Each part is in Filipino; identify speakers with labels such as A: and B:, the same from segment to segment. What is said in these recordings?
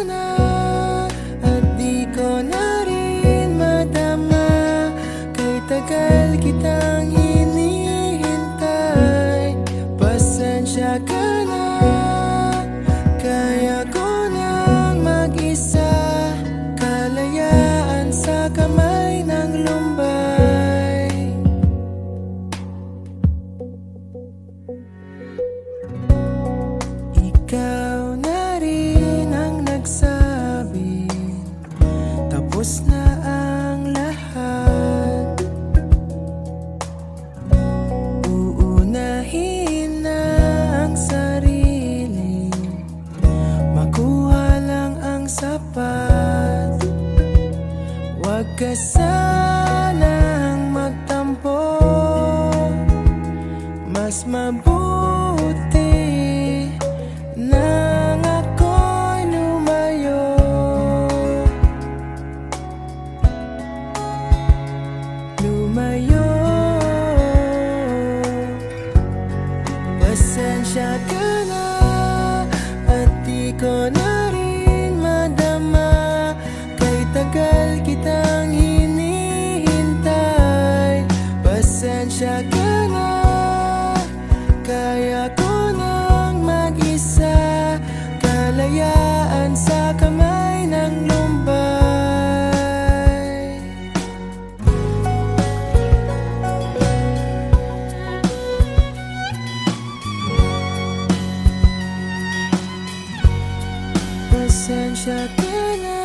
A: na at di ko na rin madama. Kay tagal kitang hinihintay, pasensya ka na. Kaya ko nang mag-isa, kalayaan sa kamay ng lumbay. Ikaw na rin ang nagsabi, tapos na ang lahat. Uunahin na ang sarili, makuha lang ang sapat. Huwag ka sanang magtampo, mas mabuti nang ako'y lumayo. Lumayo. Pasensya ka na at di ko na rin madama. Kay tagal kitang hinihintay, pasensya ka na. Kaya ko nang mag-isa, kalayaan sa kamay ng lumbay. Pasensya ka na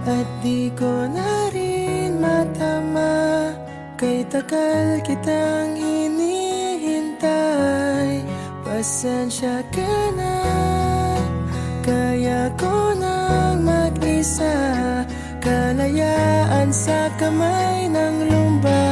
A: at di ko na rin matama. Kay tagal kitang hinihintay, pasensya ka na. Kaya ko nang mag-isa, kalayaan sa kamay ng lumbay.